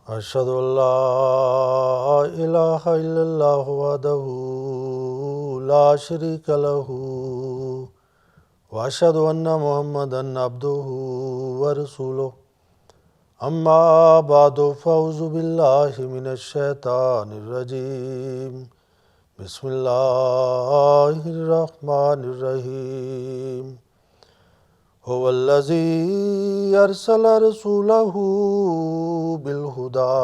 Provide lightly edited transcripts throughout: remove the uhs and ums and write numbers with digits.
अशहदु अल्ला इलाहा इल्लल्लाहु वहदहु ला शरीका लहू व अशहदु अन्ना मुहम्मदन अब्दुहु व रसूलुहु अम्मा बादु फ़अऊज़ु बिल्लाहि मिनश शैतानिर रजीम बिस्मिल्लाहिर रहमानिर रहीम हुवल्लज़ी अरसल रसूलहु बिलहुदा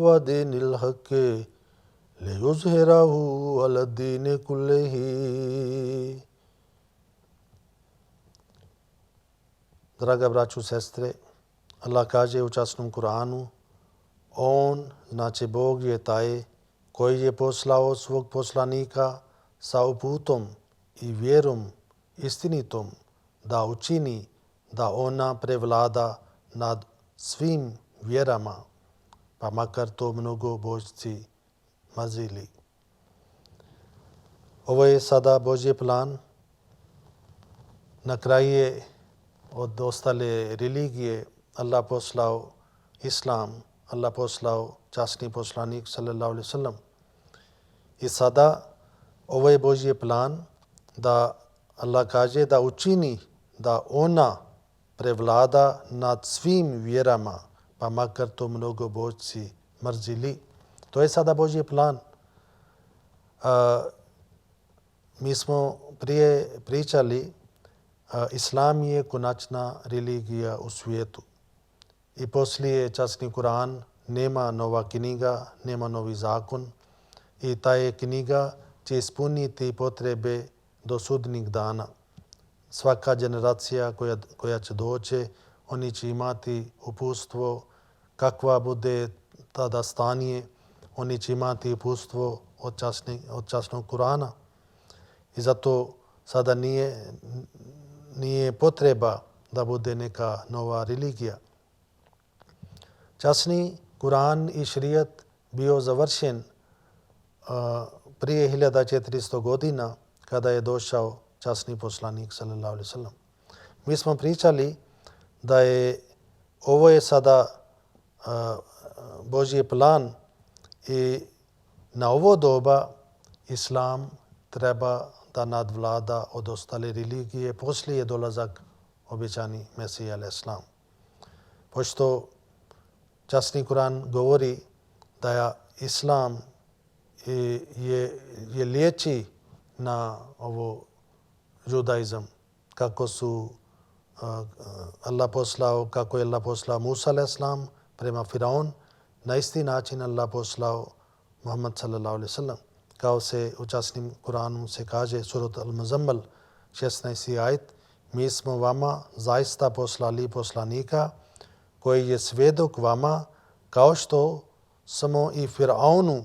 व दीनिल हक़्क़ि लियुज़हिरहु अलद्दीनि कुल्लिही। Draga braćo i sestre, Allah kaže u časnom Kur'anu: On, znači Bog je taj koji je poslao svog poslanika sa uputom i vjerom istinitom da učini da ona prevlada nad svim vjerama, pa makar to mnogobožci mazili. Ovo je sada Božji plan. Na kraju je od ostale religije Allah poslao Islam, Allah poslao časni poslanik sallallahu alejhi ve sellem. I sada ovo je Božji plan da Allah kaže da učini da ona prevlada nad svim vjerama, pa makar to mnogobožci mrzili. To je sada Božji plan. Mi smo prije pričali, Islam je konačna religija u svijetu. I poslije časni Kur'an nema nova knjiga, nema novi zakon. I ta je knjiga će ispuniti potrebe do sudnjeg dana. Svaka generacija koja će doći, oni će imati uputstvo kakva bude tada stanje, oni će imati uputstvo od časnog Kur'ana. I zato sada nije potreba da bude neka nova religija. Časni Kur'an i šerijat bio završen prije 1400 godina kada je došao časni poslanik sallallahu alejhi ve sellem. Mi smo pričali da je ovo je sada Božji plan i na ovo doba Islam treba da nadvlada od ostale religije poslije dolazak obećani Mesija alejhisselam. Pošto časni Kur'an govori da je Islam je liječi na ovo judaizam, kako je Allah poslao Musa alejhisselam prema Firaun, na isti način Allah poslao Muhammad sallallahu alejhi ve sellem. Kao se u časnim Kur'anu se kaže, surat Al-Muzammil 16. ajet, mi smo vama zaista poslali poslanika koji je svjedok vama kao što smo i Firaunu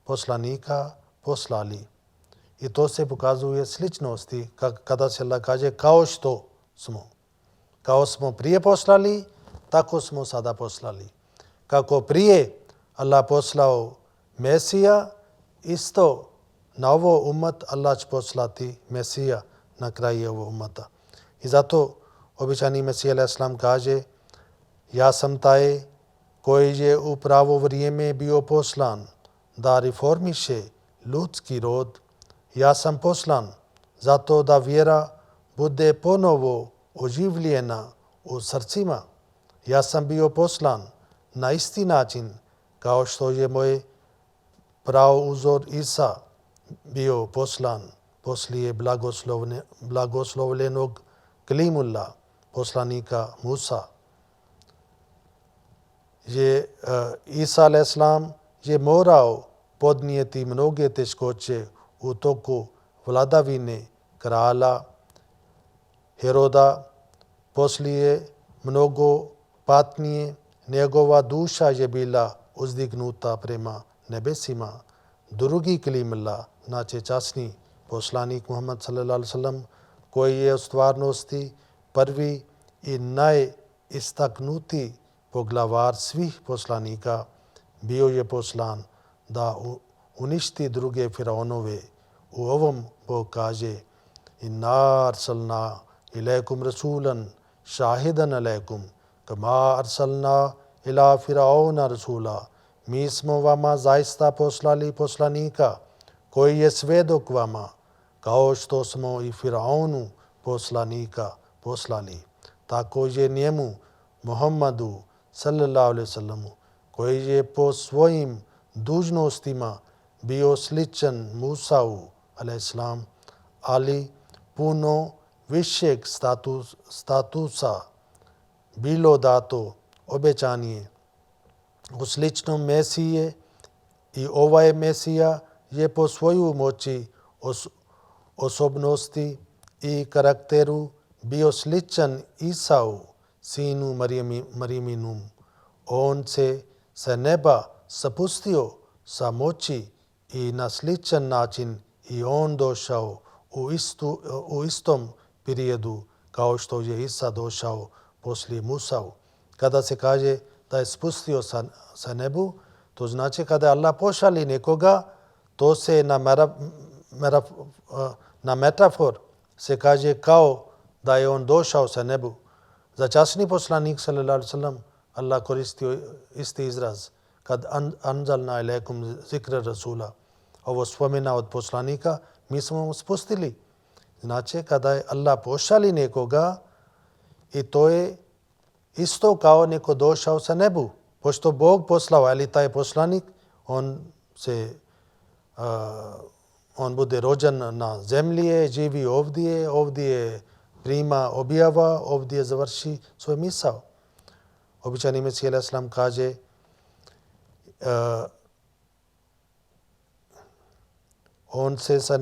poslanika poslali. I to se pokazuje sličnosti kada se Allah kaže kao što smo. Kao smo prije poslali, tako smo sada poslali. Kako prije Allah poslao Mesija, isto na ovo umat Allah će poslati Mesija na kraju ovog umata. I zato običani Mesija alejhisselam kaže: ja sam taj koji je u pravo vrijeme bio poslan da reformiše ljudski rod. Ja sam poslan zato da vjera bude ponovo oživljena u srcima. Ja sam bio poslan na isti način kao što je moj prauzor Isa bio poslan poslije blagoslovljenog Kalimullah, poslanika Musa. Isa alejhisselam je morao podnijeti mnoge teškoće u toku vladavine kralja Heroda. Poslije mnogo patnje njegova duša je bila uzdignuta prema nebesima. Drugi Kalimullah, znači časni poslanik Muhammad sallallahu alejhi ve sellem, koji je u stvarnosti prvi i najistaknutiji poglavar svih poslanika, bio je poslan da uništi druge faraonove. U ovom Bog kaže: inna arsalna ilaikum rasulan shahidan alaikum kama arsalna ila Firauna rasula. Mi smo vama zaista poslali poslanika koji je svedok vama, kao što smo i Firaunu poslanika poslali. Tako je njemu, Muhammadu sallallahu alaihi wasallamu, koji je po svojim dužnostima bio sličan Musau alaihi salam, ali puno višeg statusa bilo dato obećanje u sličnom Mesije i ovaj Mesija je po svoju moći, osobnosti i karakteru bio sličan Isau, sinu Mariminum. On se sa neba spustio sa moći i na sličan način i on došao u istom periodu kao što je Isa došao poslije Musau. Kada se kaže da je spustio sa nebu, to znači kada Allah pošalje nekoga, to se na metafor se kaže kao da je on došao sa nebu. Za časni poslanik sallallahu alejhi ve sellem Allah koristio isti izraz kad anzalna ilaikum zikra rasula. Ovo spomena od poslanika mi smo mu spustili. Znači kada je Allah pošalje nekoga i to je isto kao neko došao sa nebu. Pošto Bog poslao, ali taj poslanik, on bude rođen na zemlji, živi ovdje prima objava, ovdje završi svoj misao. Običani Mesih alejhi selam kaže on se sa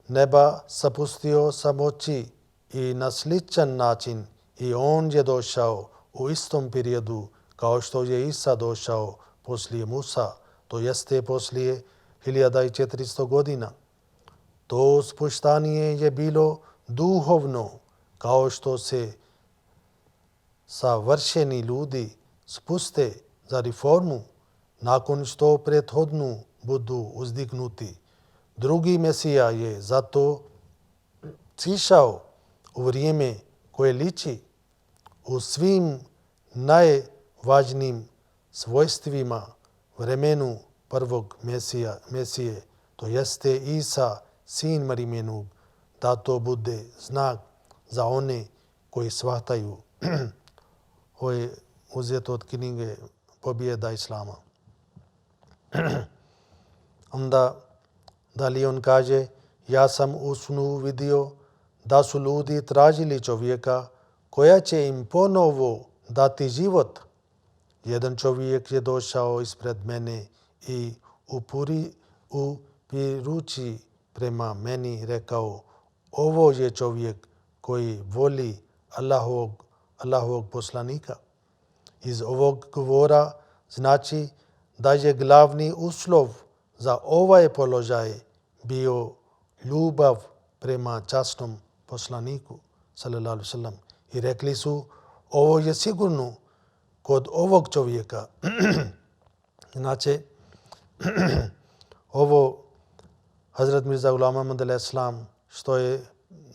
neba spustio sa moći i na sličan način i on je došao u istom periodu kao što je Isa došao poslije Musa, to jeste poslije 1400 godina. To spuštanje je bilo duhovno, kao što se savršeni ljudi spuste za reformu nakon što prethodnu budu uzdignuti. Drugi Mesija je zato sišao u vrijeme koje liči u svim najvažnijim svojstvima vremenu prvog Mesije, to jeste Isa, sin Mariminov, da to bude znak za one koji shvataju. Ovo je uzeto od knjige Pobjeda Islama. Onda dalje on kaže, ja sam u snu vidio da su ljudi tražili čovjeka koja će im ponovo dati život. Jedan čovjek je došao ispred mene i upirući prema meni rekao, ovo je čovjek koji voli Allahovog poslanika. Iz ovog govora znači da je glavni uslov za ovaj položaj bio ljubav prema časnom poslaniku sallallahu alejhi ve sellem. I rekli su, ovo je sigurno kod ovog čovjeka. Znači, ovo Hazrat Mirza Ghulam Ahmad alejhi selam što je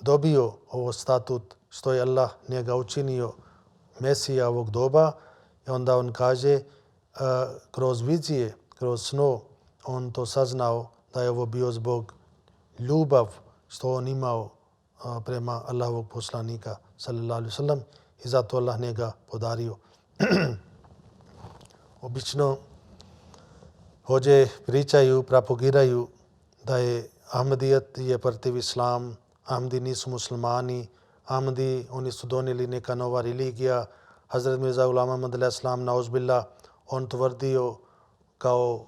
dobio ovo statut, što je Allah njega učinio Mesija ovog doba, i onda on kaže kroz vizije, kroz sno, on to saznao da je ovo bio zbog ljubav što on imao prema Allahovog poslanika sallallahu alejhi ve sellem i zato Allah njega podario. Obično hođe pričaju, propagiraju da je Ahmadijet je protiv Islam, Ahmadi nisu muslimani, Ahmadi oni su donijeli neka nova religija. Hazrat Mirza Ghulam Ahmad alejhi selam nauzbillah on tvrdio kao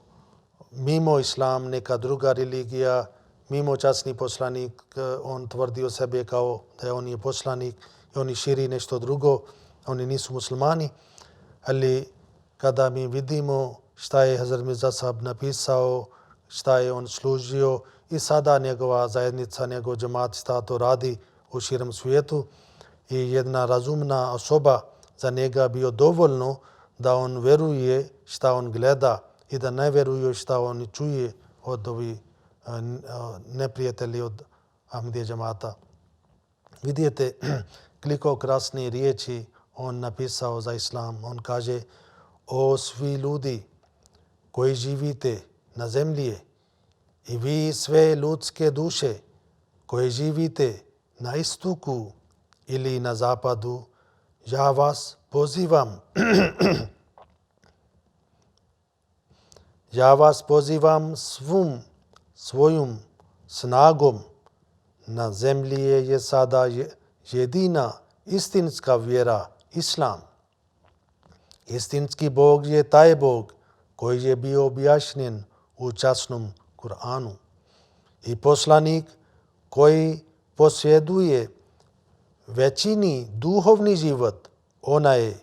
mimo Islam neka druga religija, mimo časni poslanik, on tvrdio sebe kao da on je poslanik i oni širi nešto drugo, oni nisu muslimani. Ali kada mi vidimo šta je Hazrat Mirza Sahab napisao, šta je on služio i sada njegova zajednica, njegov džemat šta to radi u širom svijetu i jedna razumna osoba za njega bio dovoljno da on veruje šta on gleda i da ne veruje šta on čuje od ovih neprijatelji od Ahmadija džemata. Vidite koliko krasne riječi on napisao za islam. On kaže: o svi ljudi koji živite na zemlji i vi sve ljudske duše koji živite na istoku ili na zapadu, ja vas pozivam ja vas pozivam svom svojom snagom. Na zemlji je sada jedina istinska vjera, islam. Istinski Bog je taj Bog koji je bio objašnjen u časnom Kur'anu. I poslanik koji posjeduje većini duhovni život, onaj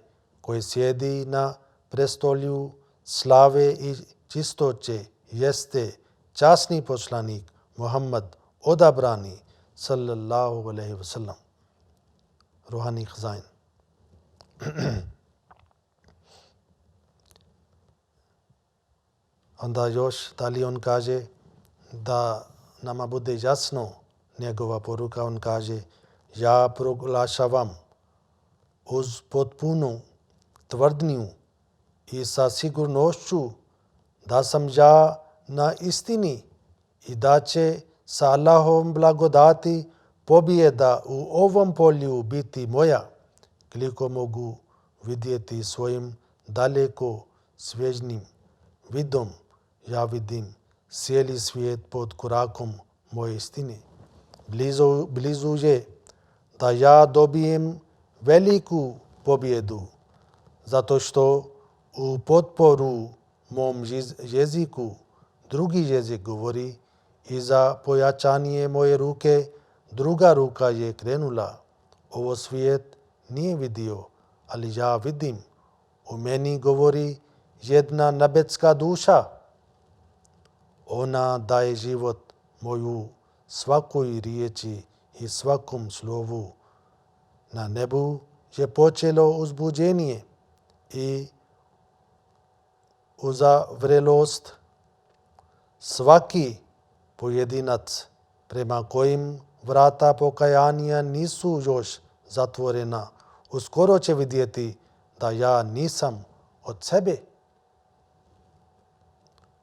koji sjedi na prestolju slave i čistoće, jeste časni poslanik Muhammad odabrani sallallahu alaihi wa sallam. Ruhani Khazain. Onda još dalje on kaže da nama bude jasno njegova poruka. On kaže: ja proglašavam uz potpunu tvrdnju i sa sigurnošću da sam ja na istini i da će sa Allahom blagodati pobjeda u ovom polju biti moja, koliko mogu vidjeti svojim daleko svježnim vidom. Ja vidim cijeli svijet pod korakom moje istine. Blizu je da ja dobijem veliku pobjedu, zato što u potporu mom jeziku drugi jezik govori i za pojačanje moje ruke druga ruka je krenula. Ovo svijet nije vidio, ali ja vidim. U meni govori jedna nebetska duša. Ona daje život moju svakoj riječi i svakom slovu. Na nebu je počelo uzbuđenje i uzavrelost. Svaki pojedinac prema kojim vrata pokajanja nisu još zatvorena, uskoro će vidjeti da ja nisam od sebe.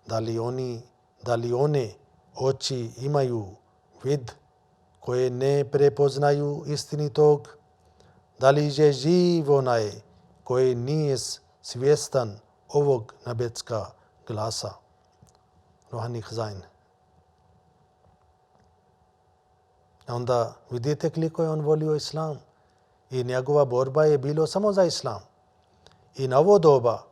Da li one oči imaju vid koje ne prepoznaju istinitog? Da li je živ onaj koji nije svjestan ovog nebetska glasa? Ruhani Khazain. Onda vidite koliko je on volio islam i njegova borba je bilo samo za islam. I na ovo doba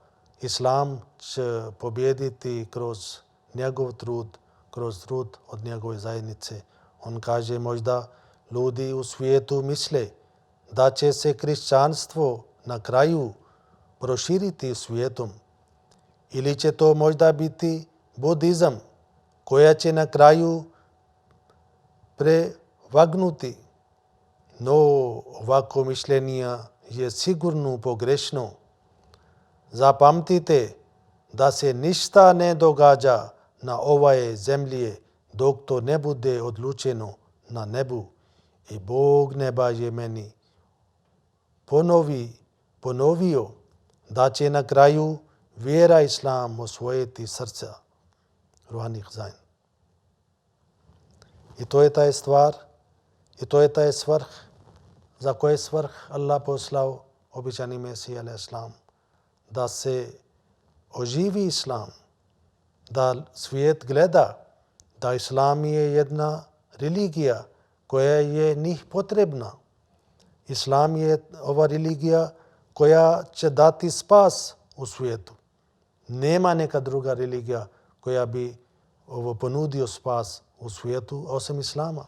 islam će pobjediti kroz njegov trud, kroz trud od njegove zajednice. On kaže: možda ljudi u svijetu misle da će se kršćanstvo na kraju proširiti svijetom, ili će to možda biti budizam koja će na kraju prevagnuti. No, ovako mišljenje je sigurno pogrešno. Zapamtite da se ništa ne događa na ovoj zemlji dok to ne bude odlučeno na nebu. I Bog neba je meni ponovio da će na kraju vjera islam osvojiti srca. Ruhani Khazain. I to je taj stvar, i to je taj svrh za koje svrh Allah poslao običani Mesija alejhi selam, da se oživi islam, da svijet gleda da islam je jedna religija koja je njih potrebna. Islam je ova religija koja će dati spas u svijetu. Nema neka druga religija koja bi ponudio spas u svijetu osim islama.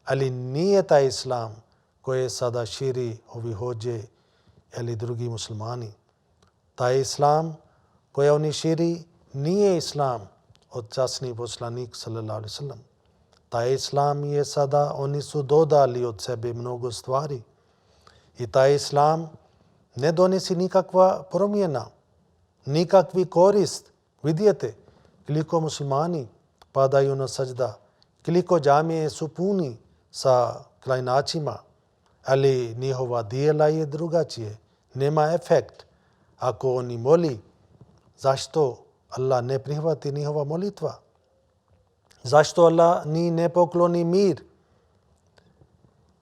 Ali nije taj islam koji sada širi ovi hođe ili drugi muslimani. Taj islam koji oni širi nije islam od časni poslanik sallallahu alaihi sallam. Taj islam je sada, oni su dodali od sebe mnogo stvari. I taj islam ne donesi nikakva promjena, nikakvi korist. Vidite koliko muslimani padaju na sađda, koliko džamije su puni sa klanjačima, ali njihova dijela je drugačije. nema efekt ako oni moli. Zašto Allah ne prihvati njihova molitva? Zašto Allah ni ne pokloni mir?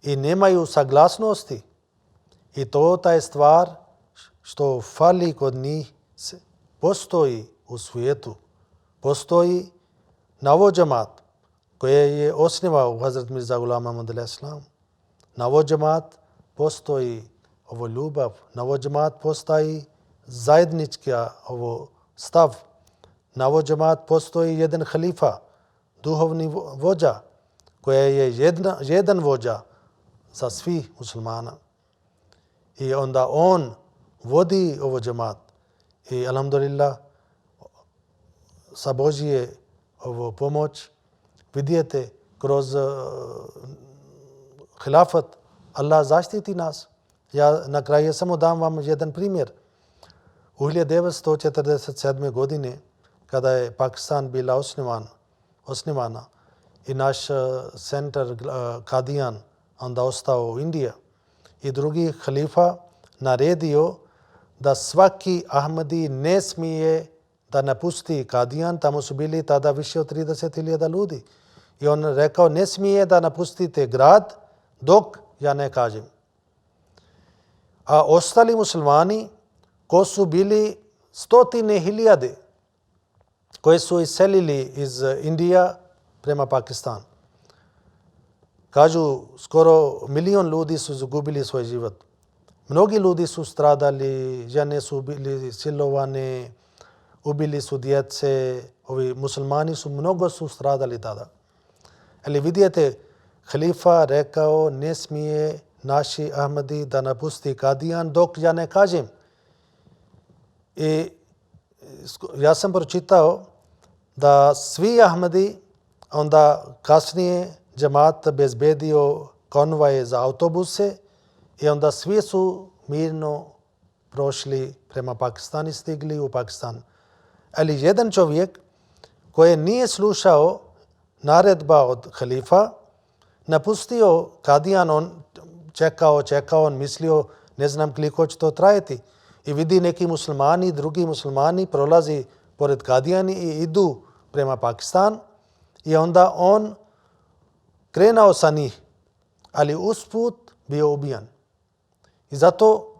I nemaju saglasnosti. I ta je stvar što fali kod njih. Postoji u svijetu. Postoji novo džemat koje je osnivao Hazrat Mirza Ghulam Ahmad al-Islam. Novo džemat postoji ovo ljubav. Novo džemat postoji zajednička ovo stav. Novo džemat postoji jedan halifa, duhovni vođa, koja je jedan vođa za svih muslimana. I onda on vodi ovo džemat. I alhamdulillah, sa Božije ovo pomoć vidite kroz hilafat Allah zaštiti nas. Ja na kraju samo dam vam jedan primjer. U 1947. godine kada je Pakistan bila osnivana i naš centar Kadijan onda ostao u Indiji i drugi halifa naredio da svaki Ahmadi ne smije da napusti Kadijan. Tamo su bili tada više od 30.000 ljudi. I on rekao ne smije da napustite grad dok ja ne kažem. A ostali muslimani ko su bili 100.000 koji su iselili iz Indije prema Pakistanu. Kažu skoro 1 milion ljudi su izgubili svoj život. Mnogi ljudi su stradali, žene su bili silovane, ubili su djece, ovi muslimani su mnogo su stradali tada. Ali vidite, halifa rekao ne smije naši Ahmadi da napusti Kadijan dok ja ne kažem. I ja sam pročitao da svi Ahmadi onda kasnije džemat bezbedio konvoje za autobuse i onda svi su mirno prošli prema Pakistanu i stigli u Pakistan. Ali jedan čovjek koji nije slušao naredba od halifa, napustio Kadijan, on čekao, on mislio ne znam koliko će to trajati. I vidi neki muslimani, drugi muslimani prolazi pored Kadijani i idu prema Pakistan i onda on krenuo sa njih, ali usput bio ubijan. I zato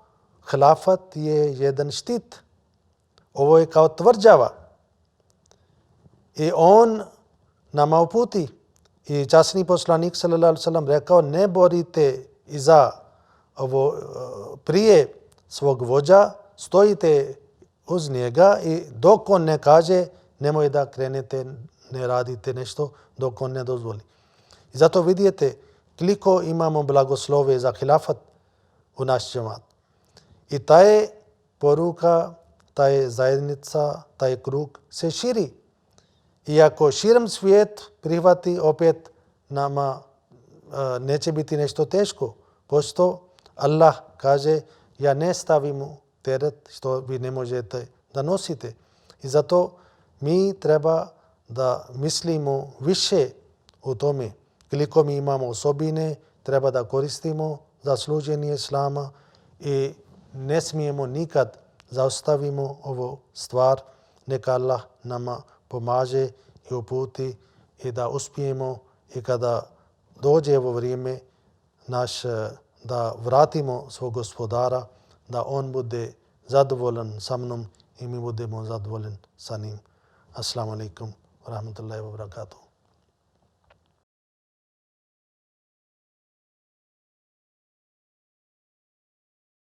hilafat je jedan štit. Ovo je kao tvrđava. I on nama uputi. I časni poslanik sallallahu alejhi ve sellem rekao ne borite iza ovo prije svog vođa, stojite uz njega i dok on ne kaže nemoj da krenete, ne radite nešto dok on ne dozvoli. I zato vidite koliko imamo blagoslove za hilafat u naš džemat. I ta je poruka, ta je zajednica, taj krug se širi. I ako širom svijet prihvati, opet nama neće biti nešto teško. Pošto Allah kaže ja ne stavim teret što vi ne možete da nosite. I zato mi treba da mislimo više o tome. Koliko mi imamo osobine, treba da koristimo za služenje Islama i ne smijemo nikad zaustavimo ovu stvar. Neka Allah nama pomaže i uputi i da uspijemo i kada dođe ovo vrijeme naš da vratimo svog gospodara, da on bude zadovoljan sa mnom i mi budemo zadovoljni sa njim. Assalamu alaikum wa rahmatullahi wa barakatuh.